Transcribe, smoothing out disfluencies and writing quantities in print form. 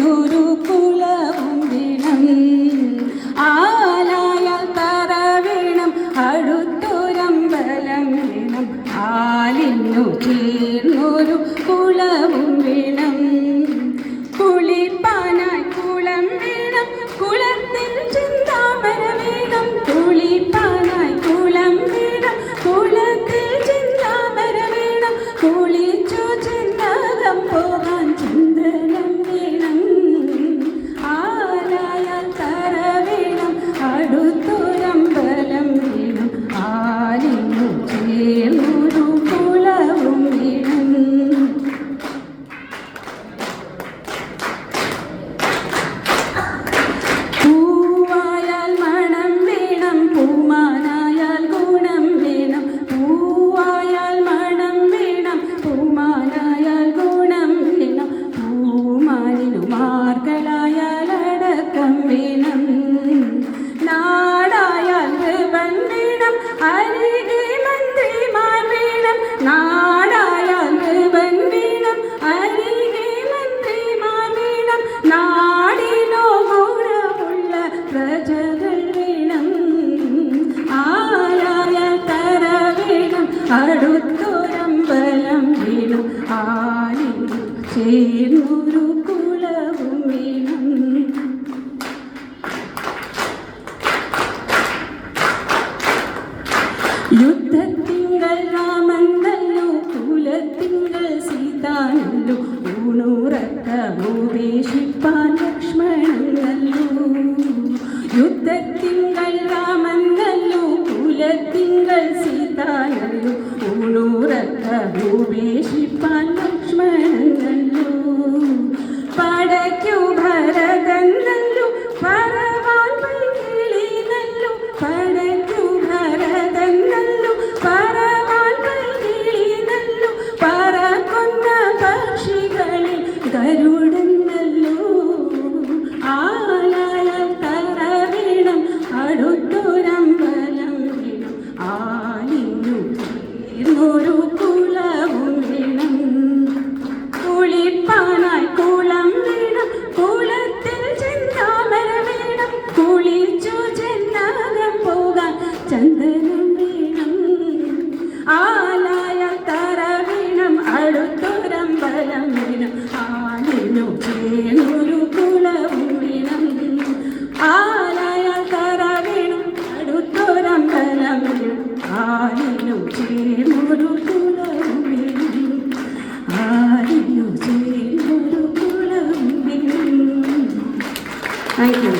ചേർന്നൊരു കുളവും വീണം ആലായാൽ തറ വീണം അടുത്തൊരമ്പലം വീണം ആലിന്നു ചേർന്നൊരു കുളവും വീണം കുളിപ്പാനായി കുളം വീണം കുളത്തിൽ ചിന്താമര വീണം കുളിപ്പാനായി കുളം വീണം കുളത്തിൽ ചിന്താമര വീണം കുളിച്ചു ചിന്തകം പോകാൻ ചന്ദനം വീണം ആലായാൽ തറ വീണം അടുത്തൊരമ്പലം വീണം ആലിന്നു ചേർന്നൊരു കുളവും വീണം പൂവായാൽ മണം വീണം പൂമാനായാൽ ഗുണം വീണം പൂവായാൽ മണം വീണം പൂമാനായാൽ ഗുണം വീണം പൂമാനിനു മാർഗളായാൽ അടക്കം വീണം നാടായാൽ കൃപൻ വീണം അരികെ മന്ത്രിമാർ വീണം നാടായാൽ കൃപൻ വീണം അരികെ മന്ത്രിമാർ വീണം നാടിനോ ഗുണമുള്ള പ്രജകൾ വീണം ആലായാൽ തറ വീണം അടുത്തൊരമ്പലം വീണം ആലിന്നു ചേർന്നൊരു കുളവും വീണം യുദ്ധത്തിങ്കൾ രാമൻ നല്ലു കുലത്തിങ്കൾ സീത നല്ലു ഊണുറക്ക ഉപേക്ഷിപ്പാൻ ലക്ഷ്മണൻ നല്ലു യുദ്ധത്തിങ്കൾ രാമൻ നല്ലു കുലത്തിങ്കൾ സീത നല്ലു ഊണുറക്ക ഉപേക്ഷിപ്പാൻ ലക്ഷ്മണൻ നല്ലു പടയ്ക്കു ഭരതൻ നല്ലു പറവാൻ പൈകിളി നല്ലു പടയ്ക്കു ഭരതൻ നല്ലു പറവാൻ പൈകിളി നല്ലു പറക്കുന്ന പക്ഷികളിൽ ഗരുഡൻ നല്ലു ആലായാൽ തറ വീണം അടുത്തൊരമ്പലം വീണം ആലിന്നു ചേർന്നൊരു കുളവും വീണം കുളിപ്പാനായി കുളം വീണം കുളത്തിൽ ചെന്താമര വീണം കുളിച്ചു ചെന്നാകം പോകാൻ ചന്ദനം വീണം ആലായാൽ തറ വീണം അടുത്തൊരമ്പലം വീണം ആലിന്നു ചേർന്നൊരു കുളവും വീണം ആലായാൽ തറ വീണം അടുത്തൊരമ്പലം വീണം ആലിന്നു ചേർന്നൊരു കുളവും വീണം ആലിന്നു ചേർന്നൊരു കുളവും വീണം. Thank you.